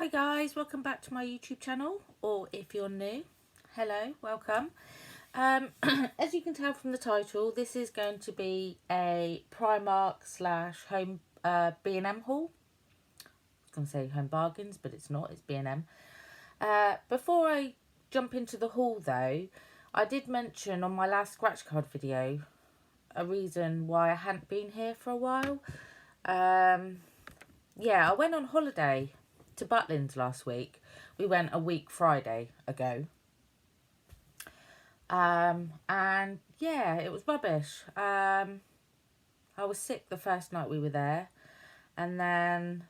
Hi guys, welcome back to my YouTube channel, or if you're new, hello, welcome. As you can tell from the title, this is going to be a Primark / home B&M haul. I was going to say home bargains, but it's not, it's B&M. Before I jump into the haul though, I did mention on my last scratch card video a reason why I hadn't been here for a while. Yeah, I went on holiday to Butlins last week. We went a week Friday ago. And yeah, it was rubbish. I was sick the first night we were there. And then,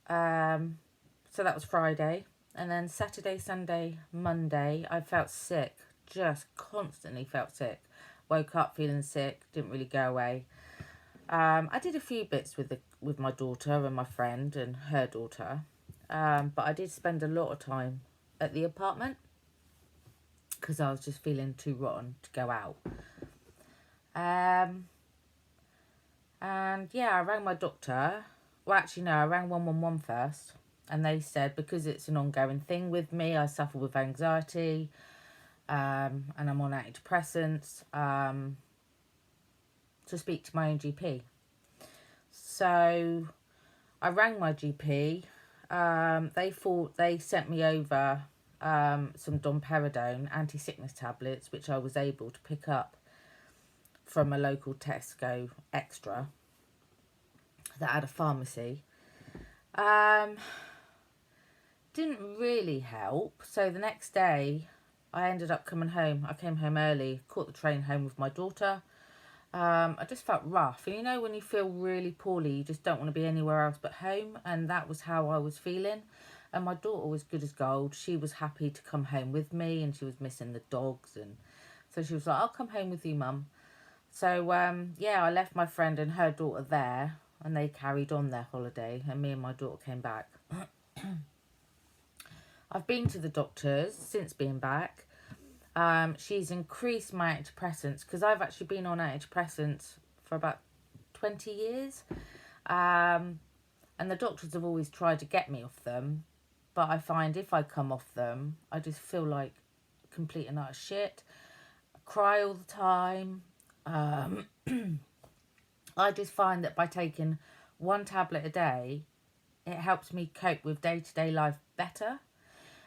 so that was Friday. And then Saturday, Sunday, Monday, I felt sick. Just constantly felt sick. Woke up feeling sick, didn't really go away. I did a few bits with my daughter and my friend and her daughter. But I did spend a lot of time at the apartment because I was just feeling too rotten to go out. And yeah, I rang my doctor. Well, actually, no, I rang 111 first. And they said because it's an ongoing thing with me, I suffer with anxiety, and I'm on antidepressants, to speak to my own GP. So I rang my GP. They sent me over some domperidone anti-sickness tablets, which I was able to pick up from a local Tesco Extra that had a pharmacy. Didn't really help. So the next day I ended up coming home. I came home early, caught the train home with my daughter. I just felt rough. And you know when you feel really poorly, you just don't want to be anywhere else but home. And that was how I was feeling. And my daughter was good as gold. She was happy to come home with me, and she was missing the dogs. And so she was like, I'll come home with you, Mum. So, yeah, I left my friend and her daughter there, and they carried on their holiday. And me and my daughter came back. I've been to the doctors since being back. She's increased my antidepressants because I've actually been on antidepressants for about 20 years. And the doctors have always tried to get me off them. But I find if I come off them, I just feel like complete and utter shit. I cry all the time. I just find that by taking one tablet a day, it helps me cope with day-to-day life better.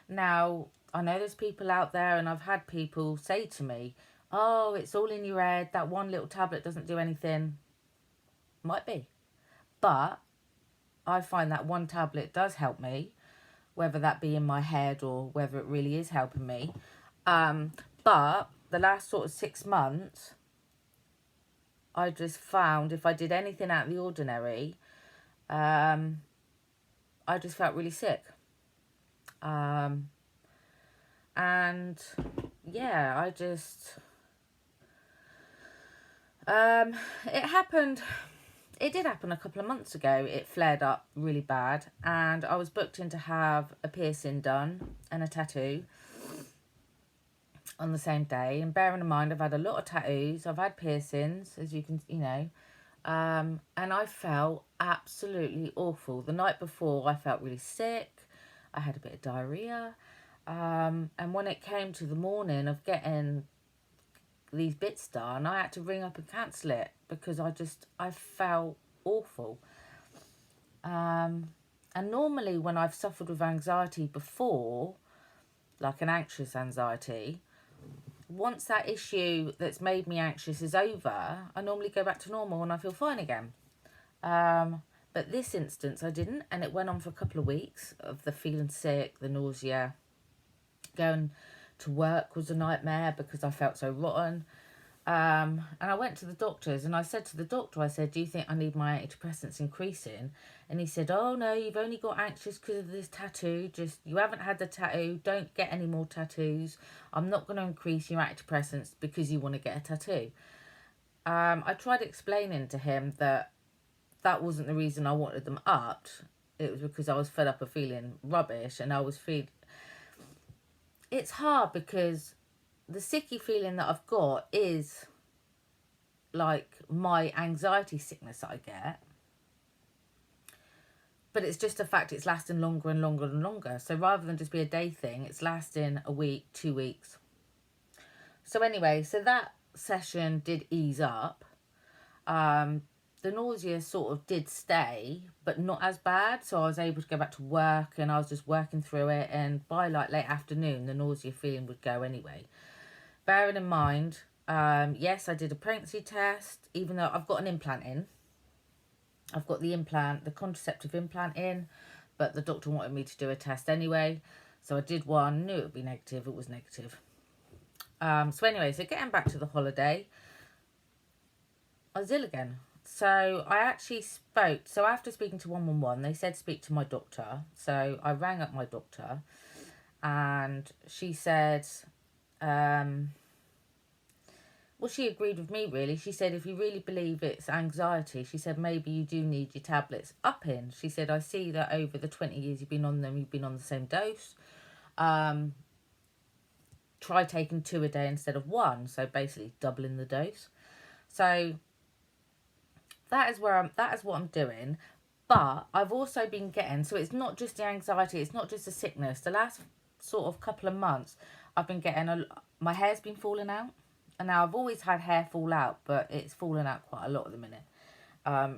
Now, I know there's people out there, and I've had people say to me, oh, it's all in your head, that one little tablet doesn't do anything. Might be. But I find that one tablet does help me, whether that be in my head or whether it really is helping me. But the last sort of 6 months, I just found if I did anything out of the ordinary, I just felt really sick. And yeah, I just, it did happen a couple of months ago. It flared up really bad, and I was booked in to have a piercing done and a tattoo on the same day. And bearing in mind, I've had a lot of tattoos, I've had piercings, as you can, and I felt absolutely awful. The night before, I felt really sick. I had a bit of diarrhea. And when it came to the morning of getting these bits done, I had to ring up and cancel it because I felt awful. And normally when I've suffered with anxiety before, like an anxious anxiety, once that issue that's made me anxious is over, I normally go back to normal and I feel fine again. But this instance I didn't, and it went on for a couple of weeks of the feeling sick, the nausea. Going to work was a nightmare because I felt so rotten. And I went to the doctors, and I said to the doctor, I said, do you think I need my antidepressants increasing? And he said, oh no, you've only got anxious because of this tattoo. Just, you haven't had the tattoo. Don't get any more tattoos. I'm not going to increase your antidepressants because you want to get a tattoo. I tried explaining to him that wasn't the reason I wanted them upped. It was because I was fed up of feeling rubbish, and I was it's hard because the sicky feeling that I've got is like my anxiety sickness that I get. But it's just a fact it's lasting longer and longer and longer. So rather than just be a day thing, it's lasting a week, 2 weeks. So anyway, so that session did ease up. The nausea sort of did stay, but not as bad. So I was able to go back to work, and I was just working through it. And by like late afternoon, the nausea feeling would go anyway. Bearing in mind, yes, I did a pregnancy test, even though I've got an implant in. I've got the implant, the contraceptive implant in, but the doctor wanted me to do a test anyway. So I did one, knew it would be negative, it was negative. So anyway, so getting back to the holiday, I was ill again. So I actually spoke, so after speaking to 111, they said speak to my doctor. So I rang up my doctor, and she said, well, she agreed with me, really. She said, if you really believe it's anxiety, she said, maybe you do need your tablets up in. She said, I see that over the 20 years you've been on them, you've been on the same dose. Try taking 2 a day instead of 1. So basically doubling the dose. So that is what I'm doing. But I've also been getting, so it's not just the anxiety, it's not just the sickness. The last sort of couple of months, I've been getting, my hair's been falling out. And now I've always had hair fall out, but it's fallen out quite a lot at the minute.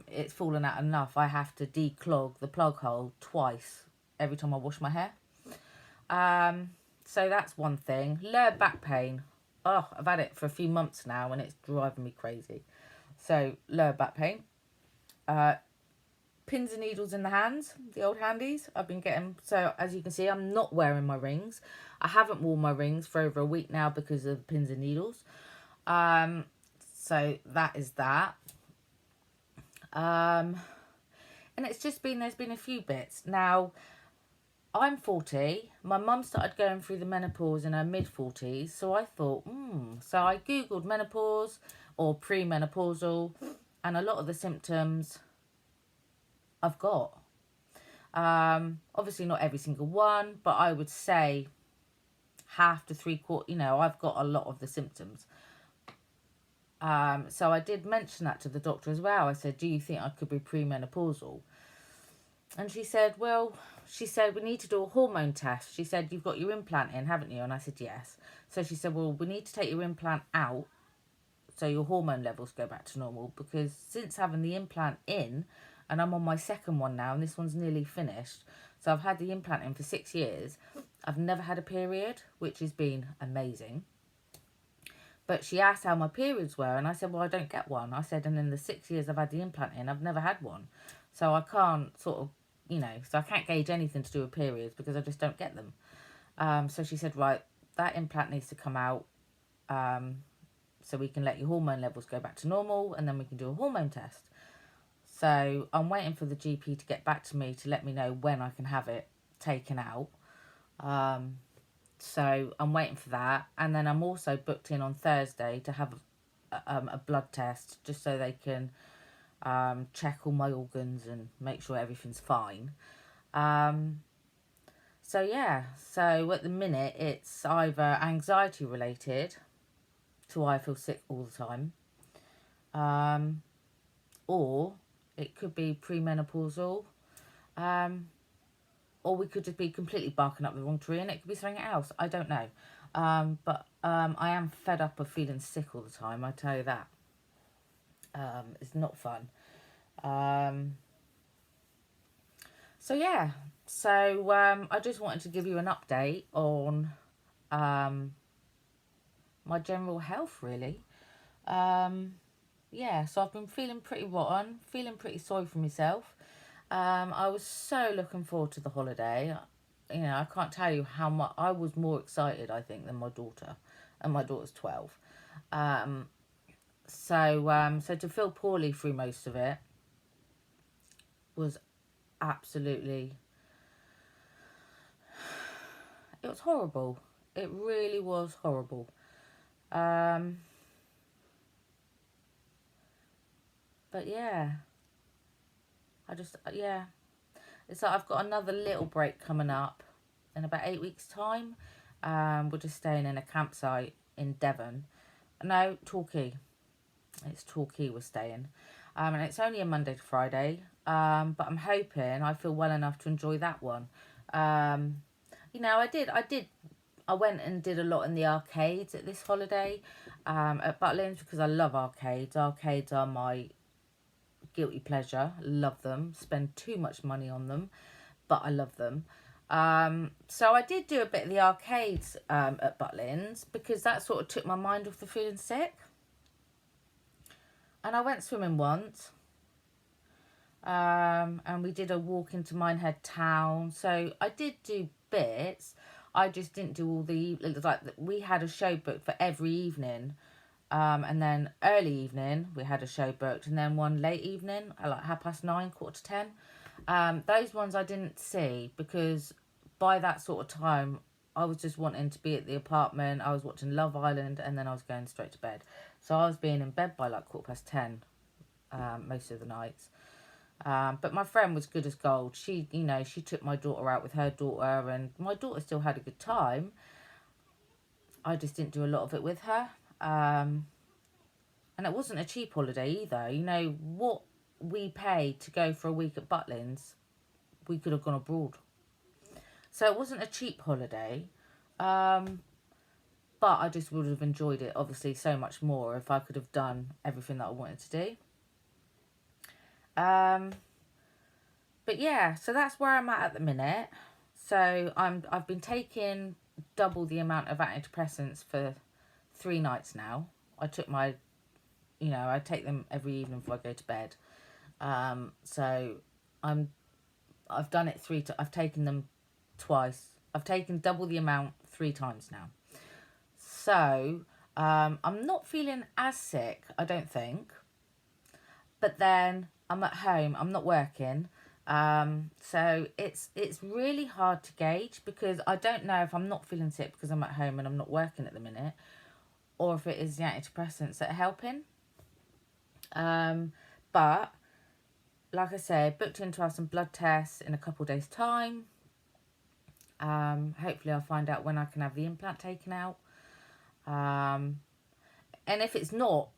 It's fallen out enough. I have to declog the plug hole twice every time I wash my hair. So that's one thing. Lower back pain. Oh, I've had it for a few months now, and it's driving me crazy. So lower back pain. Pins and needles in the hands, the old handies. I've been getting, so as you can see, I'm not wearing my rings. I haven't worn my rings for over a week now because of the pins and needles. So that is that. And it's just been, there's been a few bits. Now, I'm 40. My mum started going through the menopause in her mid-40s. So I thought, So I Googled menopause or premenopausal. And a lot of the symptoms I've got. Obviously not every single one. But I would say half to 3/4, I've got a lot of the symptoms. So I did mention that to the doctor as well. I said, do you think I could be premenopausal? And she said, we need to do a hormone test. She said, you've got your implant in, haven't you? And I said, yes. So she said, well, we need to take your implant out so your hormone levels go back to normal. Because since having the implant in, and I'm on my second one now, and this one's nearly finished. So I've had the implant in for 6 years. I've never had a period, which has been amazing. But she asked how my periods were, and I said, well, I don't get one. I said, and in the 6 years I've had the implant in, I've never had one. So I can't sort of, so I can't gauge anything to do with periods because I just don't get them. So she said, right, that implant needs to come out so we can let your hormone levels go back to normal, and then we can do a hormone test. So I'm waiting for the GP to get back to me to let me know when I can have it taken out. So I'm waiting for that. And then I'm also booked in on Thursday to have a blood test just so they can check all my organs and make sure everything's fine. So yeah, so at the minute it's either anxiety related to why I feel sick all the time, or it could be premenopausal, or we could just be completely barking up the wrong tree and it could be something else. I don't know. But I am fed up of feeling sick all the time, I tell you that. It's not fun. So yeah, so I just wanted to give you an update on my general health, really. Yeah, so I've been feeling pretty rotten, feeling pretty sorry for myself. I was so looking forward to the holiday. I can't tell you how much I was more excited, I think, than my daughter, and my daughter's 12. So to feel poorly through most of it was absolutely, it was horrible. It really was horrible. But yeah, it's like I've got another little break coming up in about 8 weeks' time. We're just staying in a campsite in Devon. No, Torquay. It's Torquay we're staying. And it's only a Monday to Friday. But I'm hoping I feel well enough to enjoy that one. Um, I went and did a lot in the arcades at this holiday, at Butlins, because I love arcades. Arcades are my guilty pleasure. Love them. Spend too much money on them, but I love them. So I did do a bit of the arcades at Butlins, because that sort of took my mind off the feeling sick. And I went swimming once. And we did a walk into Minehead Town. So I did do bits. I just didn't do all the, like, we had a show booked for every evening. And then early evening, we had a show booked. And then one late evening, at like 9:30, 9:45. Those ones I didn't see, because by that sort of time, I was just wanting to be at the apartment. I was watching Love Island, and then I was going straight to bed. So I was being in bed by like 10:15, most of the nights. But my friend was good as gold. She took my daughter out with her daughter, and my daughter still had a good time. I just didn't do a lot of it with her. And it wasn't a cheap holiday either. You know, what we paid to go for a week at Butlins, we could have gone abroad. So it wasn't a cheap holiday. But I just would have enjoyed it, obviously, so much more if I could have done everything that I wanted to do. But yeah, so that's where I'm at the minute. So I've been taking double the amount of antidepressants for 3 nights now. I take them every evening before I go to bed. So I've done it I've taken them twice. I've taken double the amount 3 times now. So I'm not feeling as sick, I don't think. But then I'm at home, I'm not working. So it's really hard to gauge, because I don't know if I'm not feeling sick because I'm at home and I'm not working at the minute, or if it is the antidepressants that are helping. But like I said, booked in to have some blood tests in a couple of days' time. Hopefully I'll find out when I can have the implant taken out. And if it's not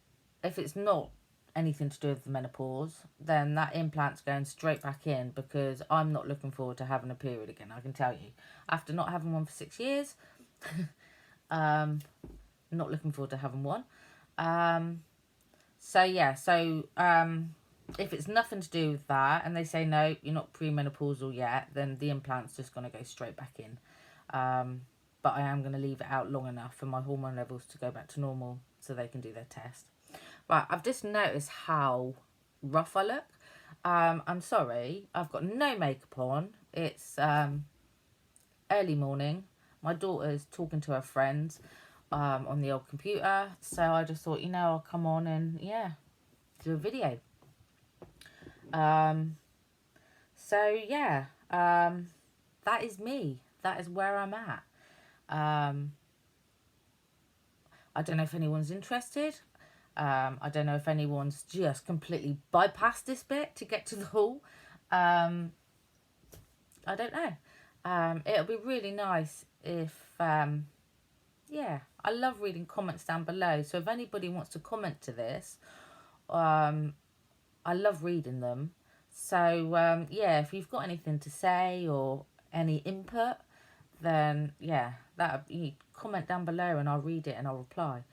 anything to do with the menopause, then that implant's going straight back in, because I'm not looking forward to having a period again, I can tell you. After not having one for 6 years, not looking forward to having one. If it's nothing to do with that, and they say, no, you're not premenopausal yet, then the implant's just going to go straight back in. But I am going to leave it out long enough for my hormone levels to go back to normal, so they can do their test. Right, I've just noticed how rough I look. I'm sorry, I've got no makeup on. It's early morning. My daughter's talking to her friends on the old computer. So I just thought, I'll come on and, do a video. That is me. That is where I'm at. I don't know if anyone's interested. I don't know if anyone's just completely bypassed this bit to get to the haul. I don't know. It'll be really nice if, I love reading comments down below. So if anybody wants to comment to this, I love reading them. So, if you've got anything to say or any input, then, you comment down below and I'll read it and I'll reply.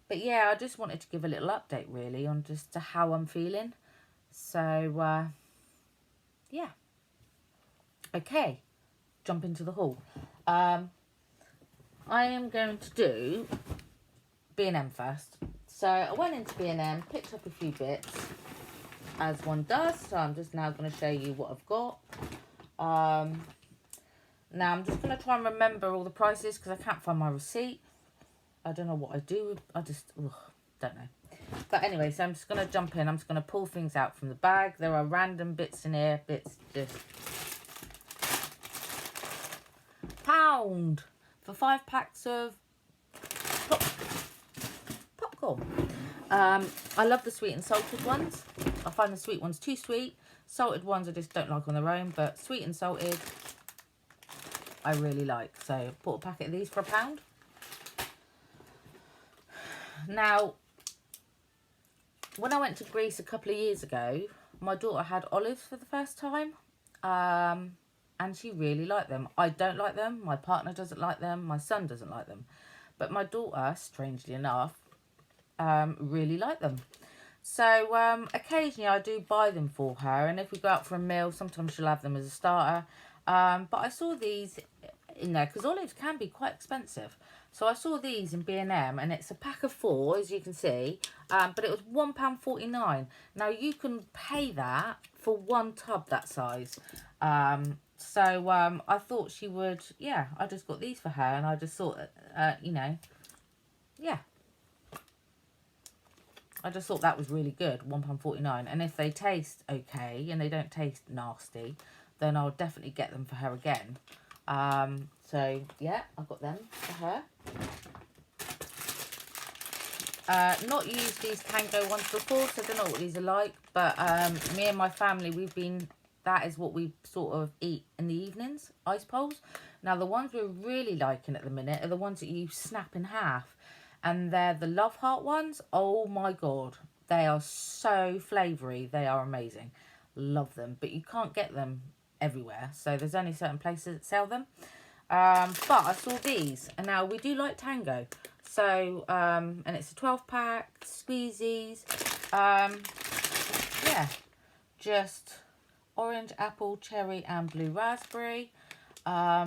But I just wanted to give a little update, really, on just how I'm feeling. So, Okay, jump into the haul. I am going to do B&M first. So I went into B&M, picked up a few bits, as one does. So I'm just now going to show you what I've got. Now I'm just going to try and remember all the prices, because I can't find my receipt. I don't know what I do. I just, don't know. But anyway, so I'm just going to jump in. I'm just going to pull things out from the bag. There are random bits in here. Bits just... £1 for 5 packs of popcorn. I love the sweet and salted ones. I find the sweet ones too sweet. Salted ones I just don't like on their own. But sweet and salted, I really like. So I bought a packet of these for £1. Now, when I went to Greece a couple of years ago, my daughter had olives for the first time. And she really liked them. I don't like them. My partner doesn't like them. My son doesn't like them. But my daughter, strangely enough, really liked them. So occasionally I do buy them for her. And if we go out for a meal, sometimes she'll have them as a starter. But I saw these in there because olives can be quite expensive. So I saw these in B&M, and it's a pack of 4, as you can see, but it was £1.49. Now, you can pay that for 1 tub that size. So I thought she would, yeah, I just got these for her, and I just thought, you know, yeah. I just thought that was really good, £1.49. And if they taste okay and they don't taste nasty, then I'll definitely get them for her again. So, yeah, I've got them for her. Not used these Tango ones before, so I don't know what these are like. But me and my family, that is what we sort of eat in the evenings, ice poles. Now, the ones we're really liking at the minute are the ones that you snap in half. And they're the Love Heart ones. Oh, my God. They are so flavoury. They are amazing. Love them. But you can't get them everywhere. So there's only certain places that sell them. But I saw these, and now we do like Tango, so and it's a 12-pack, squeezies, yeah, just orange, apple, cherry and blue raspberry. I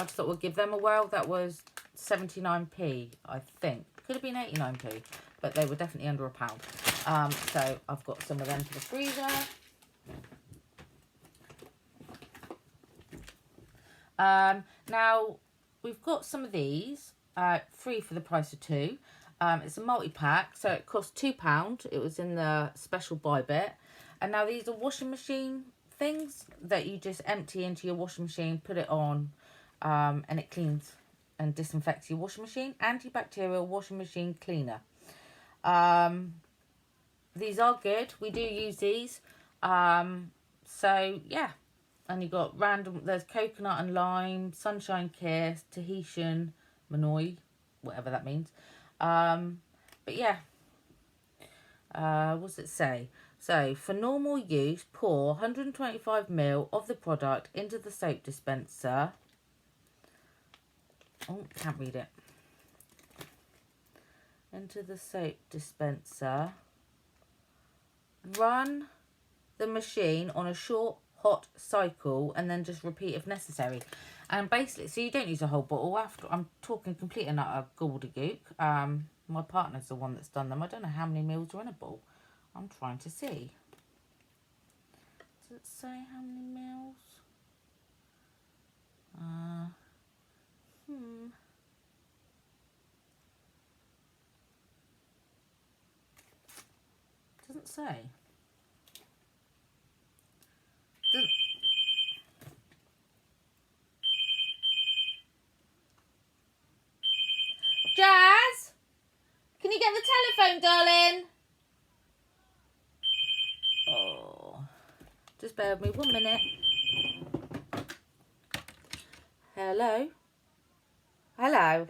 just thought we'd give them a whirl. That was 79p, I think. Could have been 89p, but they were definitely under £1. So I've got some of them for the freezer. Now, we've got some of these, 3 for the price of 2. It's a multi-pack, so it cost £2. It was in the special buy bit. And now these are washing machine things that you just empty into your washing machine, put it on, and it cleans and disinfects your washing machine. Antibacterial washing machine cleaner. These are good. We do use these. So, yeah. And you've got there's coconut and lime, sunshine kiss, Tahitian, Manoi, whatever that means. But yeah, what's it say? So, for normal use, pour 125ml of the product into the soap dispenser. Oh, can't read it. Into the soap dispenser. Run the machine on a short hot cycle and then just repeat if necessary. And basically, so you don't use a whole bottle. After I'm talking complete and utter gobbledygook. My partner's the one that's done them. I don't know how many mils are in a bottle. I'm trying to see. Does it say how many mils? Doesn't say. Jazz, can you get the telephone, darling? Oh, just bear with me 1 minute. Hello? Hello?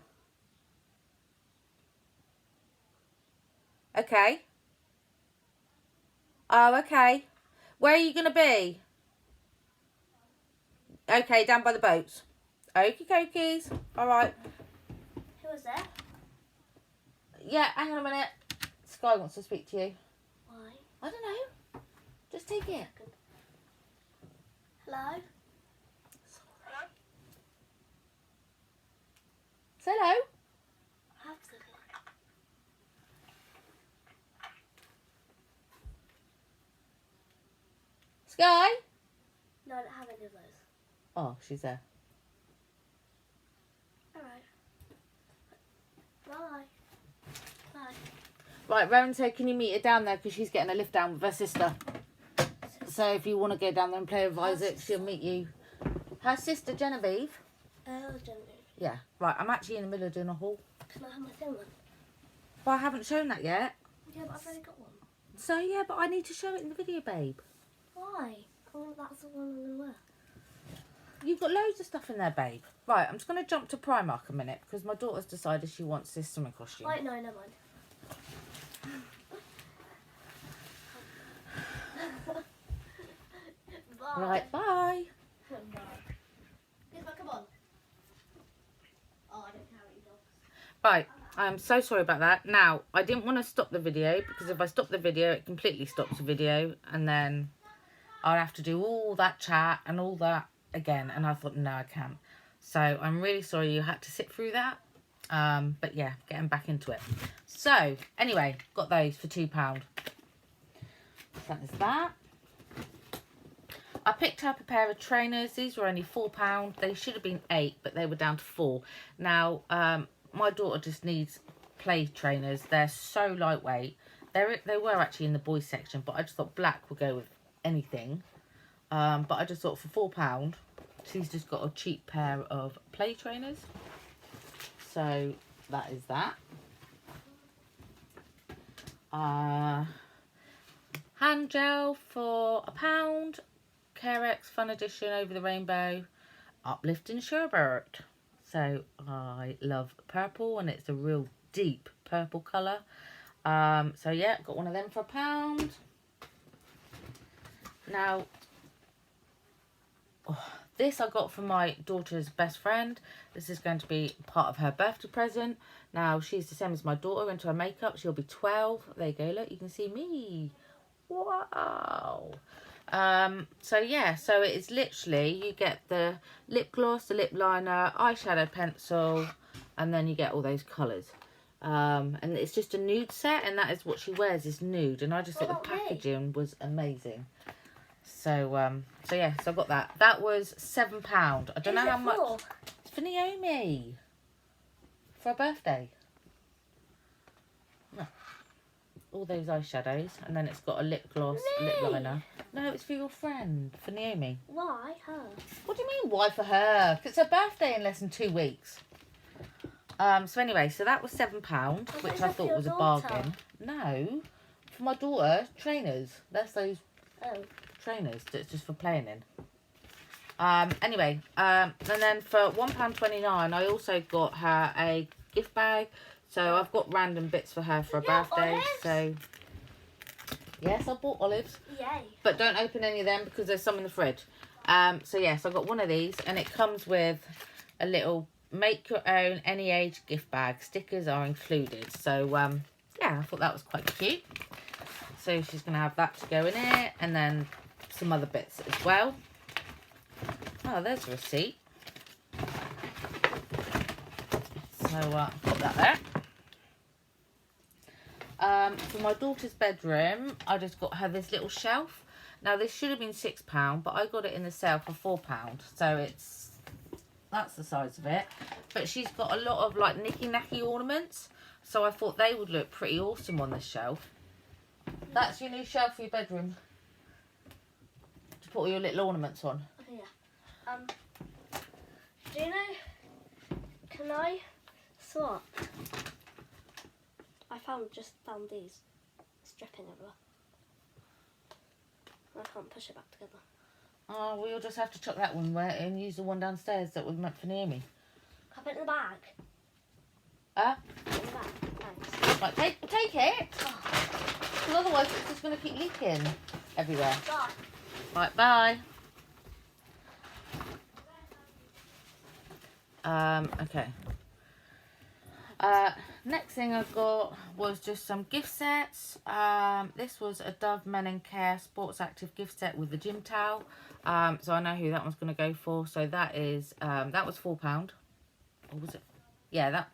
Okay. Oh, okay. Where are you going to be? Okay, down by the boats. Okie dokies. All right. Who was there? Yeah, hang on a minute. Sky wants to speak to you. Why? I don't know. Just take it. Hello? Say hello. Sky? No, I don't have any of those. Oh, she's there. Alright. Bye. Bye. Right, Rowan said, can you meet her down there because she's getting a lift down with her sister. So if you want to go down there and play with Isaac, she'll meet you. Her sister, Genevieve. Oh, Genevieve. Yeah. Right, I'm actually in the middle of doing a haul. Can I have my thing then? Well, I haven't shown that yet. Yeah, but I've already got one. So, yeah, but I need to show it in the video, babe. Why? Oh, that's the one I'm going to wear. You've got loads of stuff in there, babe. Right, I'm just going to jump to Primark a minute because my daughter's decided she wants this swimming costume. Wait, no, never mind. Right, bye. Come on. Oh, I don't care what you do. Right, I'm so sorry about that. Now, I didn't want to stop the video because if I stop the video, it completely stops the video and then I'll have to do all that chat and all that again. And I thought, no, I can't. So I'm really sorry you had to sit through that. But yeah, getting back into it. So anyway, got those for £2. So that is that. I picked up a pair of trainers. These were only £4. They should have been £8, but they were down to £4. Now, my daughter just needs play trainers. They're so lightweight. They were actually in the boys section, but I just thought black would go with anything. But I just thought for £4, she's just got a cheap pair of play trainers. So that is that. Hand gel for £1. Carex Fun Edition Over the Rainbow Uplifting Sherbet. So I love purple and it's a real deep purple colour. So yeah, got one of them for £1. Now, this I got from my daughter's best friend. This is going to be part of her birthday present. Now, she's the same as my daughter into her makeup. She'll be 12. There you go, look, you can see me. Wow. So yeah, so it is literally, you get the lip gloss, the lip liner, eyeshadow pencil, and then you get all those colours. And it's just a nude set, and that is what she wears, is nude. And I just thought the packaging was amazing. So, so yeah, so I got that. That was £7. I don't know how much. It's for Naomi. For her birthday. No. All those eyeshadows, and then it's got a lip gloss, lip liner. No, it's for your friend, for Naomi. Why her? What do you mean, why for her? 'Cause it's her birthday in less than 2 weeks. So anyway, so that was £7, which I thought was a bargain. No, for my daughter, trainers. That's those trainers that's just for playing in. Anyway, and then for £1.29, I also got her a gift bag. So I've got random bits for her for her birthday. Olives? So yes, I bought olives. Yay. But don't open any of them because there's some in the fridge. So yes, I got one of these, and it comes with a little make your own any age gift bag. Stickers are included. So yeah, I thought that was quite cute. So she's going to have that to go in it, and then some other bits as well. Oh, there's a receipt. So put that there. For my daughter's bedroom, I just got her this little shelf. Now this should have been £6, but I got it in the sale for £4. So that's the size of it. But she's got a lot of like nicky-nacky ornaments. So I thought they would look pretty awesome on this shelf. That's your new shelf for your bedroom. To put all your little ornaments on. Yeah. Do you know, can I swap? I just found these. It's dripping everywhere. I can't push it back together. Oh, well, you'll just have to chuck that one away and use the one downstairs that was meant for Naomi. Can I put it in the bag? Huh? In the bag, thanks. Right, take it. Because otherwise it's just going to keep leaking everywhere. Bye. Right, bye. Okay. Next thing I got was just some gift sets. This was a Dove Men and Care Sports Active gift set with the gym towel. So I know who that one's going to go for. So that is, that was £4. Or was it? Yeah, that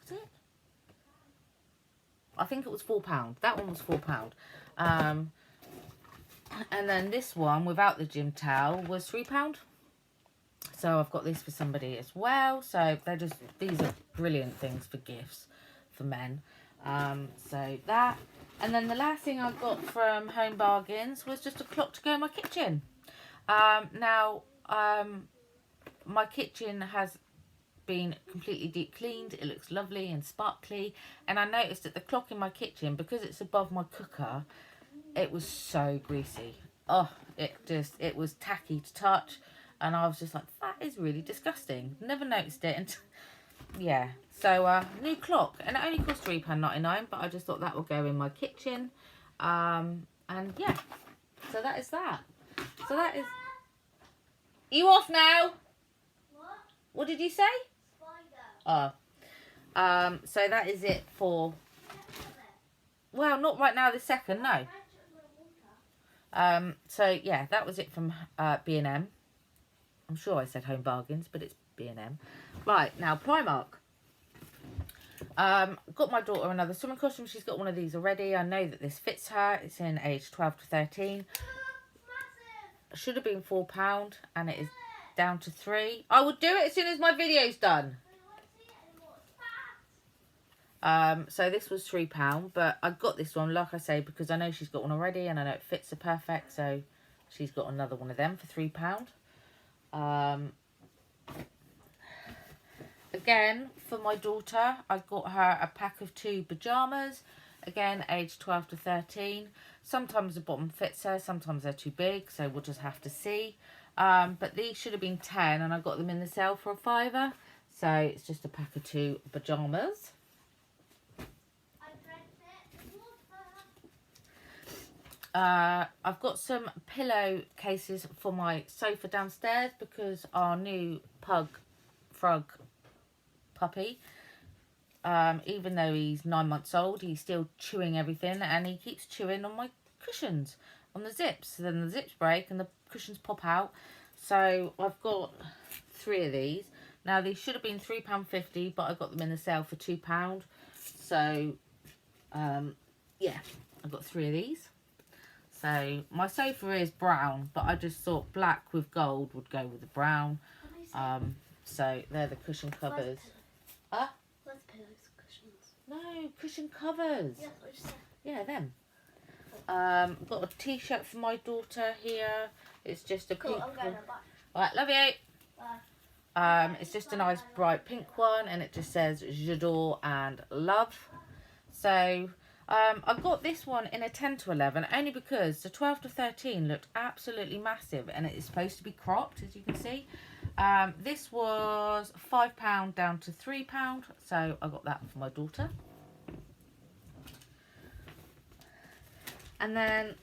was it. I think it was £4. That one was £4. And then this one without the gym towel was £3. So I've got this for somebody as well. So these are brilliant things for gifts for men. So that. And then the last thing I got from Home Bargains was just a clock to go in my kitchen. Now, my kitchen has been completely deep cleaned. It looks lovely and sparkly. And I noticed that the clock in my kitchen, because it's above my cooker, it was so greasy. Oh, it was tacky to touch. And I was just like, that is really disgusting. Never noticed it until, yeah. So, new clock. And it only cost £3.99, but I just thought that will go in my kitchen. And yeah, so that is that. So that is, You off now? What? What did you say? Spider. Oh. So that is it for... Well, not right now this second, no. So yeah, that was it from B&M. I'm sure I said Home Bargains, but it's B&M. Right, now Primark. Got my daughter another swimming costume. She's got one of these already. I know that this fits her. It's in age 12 to 13. Should have been £4 and it is down to £3. I will do it as soon as my video's done. So this was £3, but I got this one, like I say, because I know she's got one already and I know it fits her perfect. So she's got another one of them for £3. Again, for my daughter, I got her a pack of 2 pyjamas. Again, age 12 to 13. Sometimes the bottom fits her, sometimes they're too big, so we'll just have to see. But these should have been 10 and I got them in the sale for £5. So it's just a pack of 2 pyjamas. I've got some pillow cases for my sofa downstairs because our new frog puppy, even though he's 9 months old, he's still chewing everything and he keeps chewing on my cushions, on the zips. So then the zips break and the cushions pop out. So I've got 3 of these. Now these should have been £3.50, but I got them in the sale for £2. So yeah, I've got 3 of these. So my sofa is brown, but I just thought black with gold would go with the brown. So they're the cushion covers. Where's pillows, cushions? No, cushion covers. Yeah, what you said. Yeah, them. I've got a t-shirt for my daughter here. It's just a Cool, pink I'm going one. to buy. Right, love you. Bye. It's just a nice bright pink one and it just says j'adore and love. So I got this one in a 10 to 11 only because the 12 to 13 looked absolutely massive and it is supposed to be cropped, as you can see. This was £5 down to £3, so I got that for my daughter. And then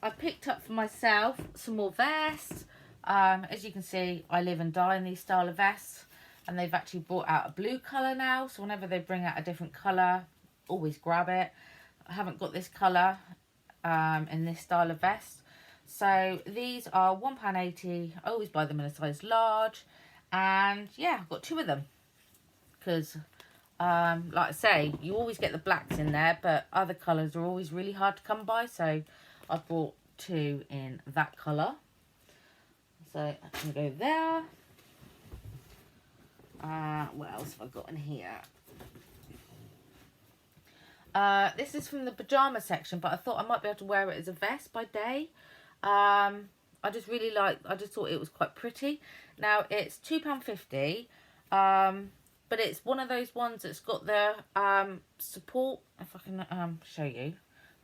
I picked up for myself some more vests. As you can see, I live and die in these style of vests, and they've actually brought out a blue colour now, so whenever they bring out a different colour, always grab it. I haven't got this colour in this style of vest. So these are £1.80. I always buy them in a size large. And yeah, I've got 2 of them. Because, like I say, you always get the blacks in there. But other colours are always really hard to come by. So I bought 2 in that colour. So I'm going to go there. What else have I got in here? This is from the pyjama section, but I thought I might be able to wear it as a vest by day. I just thought it was quite pretty. Now it's £2.50, but it's one of those ones that's got the support. If I can show you,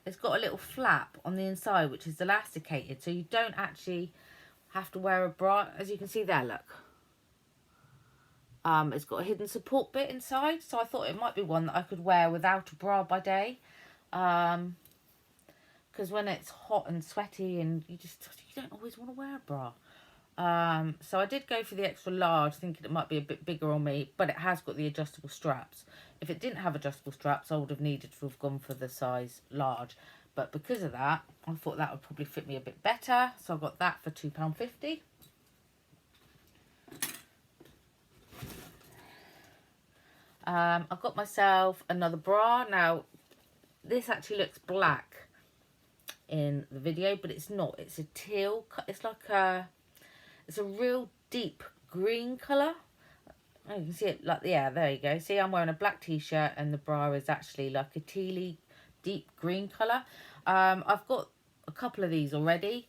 it's got a little flap on the inside which is elasticated, so you don't actually have to wear a bra. As you can see there, look. It's got a hidden support bit inside, so I thought it might be one that I could wear without a bra by day. Because when it's hot and sweaty and you don't always want to wear a bra. So I did go for the extra large, thinking it might be a bit bigger on me, but it has got the adjustable straps. If it didn't have adjustable straps, I would have needed to have gone for the size large. But because of that, I thought that would probably fit me a bit better. So I got that for £2.50. I got myself another bra. Now, this actually looks black in the video, but it's not. It's a teal. It's like it's a real deep green colour. Oh, you can see it like, yeah, there you go. See, I'm wearing a black t-shirt and the bra is actually like a tealy deep green colour. I've got a couple of these already.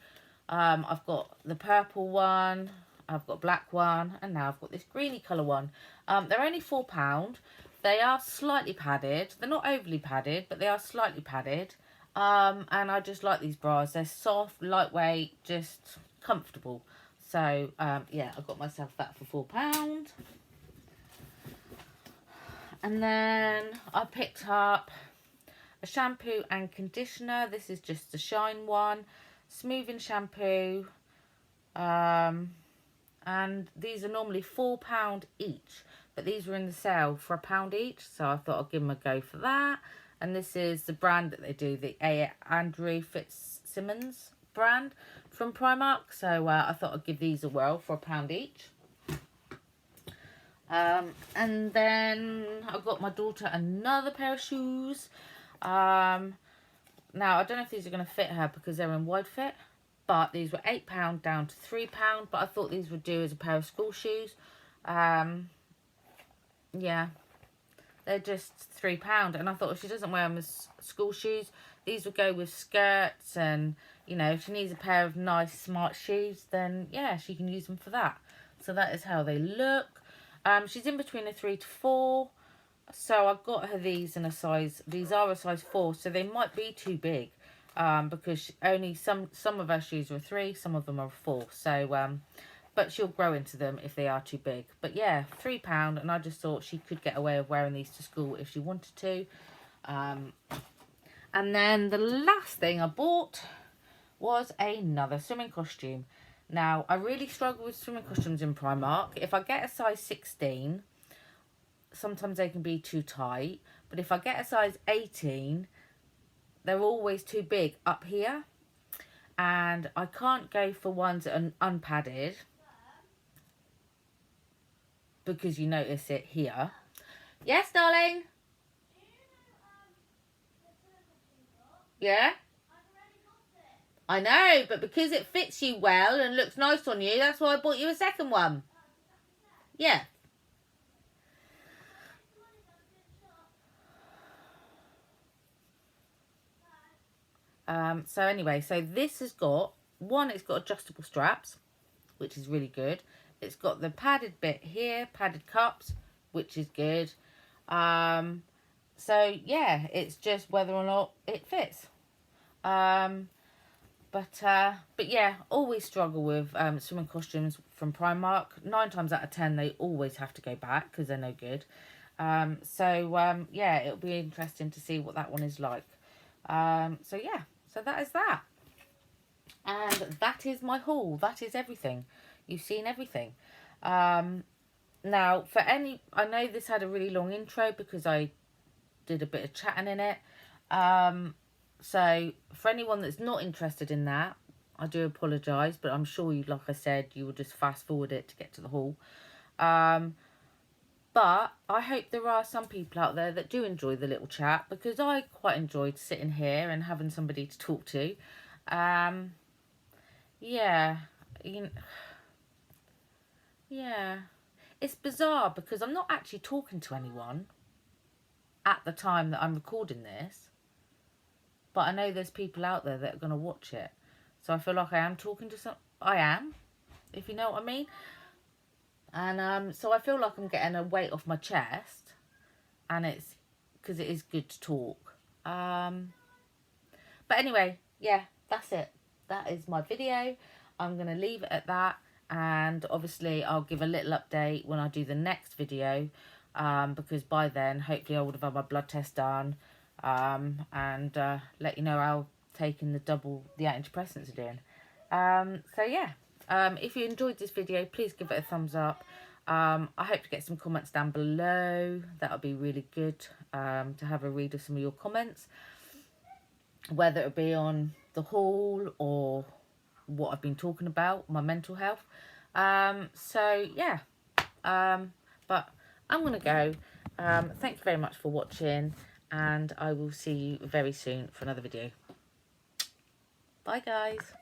I've got the purple one, I've got a black one, and now I've got this greeny colour one. They're only £4. They are slightly padded. They're not overly padded, but they are slightly padded. And I just like these bras. They're soft, lightweight, just comfortable. So, yeah, I got myself that for £4. And then I picked up a shampoo and conditioner. This is just the Shine one. Smoothing shampoo. And these are normally £4 each, but these were in the sale for £1 each, so I thought I'd give them a go for that. And this is the brand that they do, the Andrew Fitzsimmons brand from Primark, so I thought I'd give these a whirl for £1 each. And then I got my daughter another pair of shoes. Now, I don't know if these are going to fit her because they're in wide fit, but these were £8 down to £3, but I thought these would do as a pair of school shoes. Yeah, they're just £3, and I thought if she doesn't wear them as school shoes, these would go with skirts, and, you know, if she needs a pair of nice, smart shoes, then, yeah, she can use them for that. So that is how they look. She's in between a 3 to 4, so I got her these in a size, these are a size 4, so they might be too big. Because only some of her shoes are a 3, some of them are a 4. So, but she'll grow into them if they are too big. But yeah, £3, and I just thought she could get away with wearing these to school if she wanted to. And then the last thing I bought was another swimming costume. Now, I really struggle with swimming costumes in Primark. If I get a size 16, sometimes they can be too tight. But if I get a size 18... they're always too big up here, and I can't go for ones that are unpadded because you notice it here. Yes, darling? Yeah? I know, but because it fits you well and looks nice on you, that's why I bought you a second one. Yeah. So anyway, so this has got, it's got adjustable straps, which is really good. It's got the padded bit here, padded cups, which is good. So yeah, it's just whether or not it fits. But yeah, always struggle with swimming costumes from Primark. 9 times out of 10, they always have to go back because they're no good. So yeah, it'll be interesting to see what that one is like. So yeah, so that is that. And that is my haul. That is everything. You've seen everything. Now, I know this had a really long intro because I did a bit of chatting in it. So for anyone that's not interested in that, I do apologise, but I'm sure you, like I said, you will just fast forward it to get to the haul. But I hope there are some people out there that do enjoy the little chat, because I quite enjoyed sitting here and having somebody to talk to. Yeah, yeah. It's bizarre because I'm not actually talking to anyone at the time that I'm recording this. But I know there's people out there that are going to watch it. So I feel like I am talking to I am, if you know what I mean. And so I feel like I'm getting a weight off my chest. And it's because it is good to talk. But anyway, yeah, that's it. That is my video. I'm going to leave it at that. And obviously I'll give a little update when I do the next video. Because by then, hopefully I would have had my blood test done. And let you know how taking the antidepressants are doing. So yeah, if you enjoyed this video, please give it a thumbs up. I hope to get some comments down below. That would be really good to have a read of some of your comments, whether it be on the haul or what I've been talking about, my mental health. So yeah, but I'm gonna go. Thank you very much for watching, and I will see you very soon for another video. Bye guys.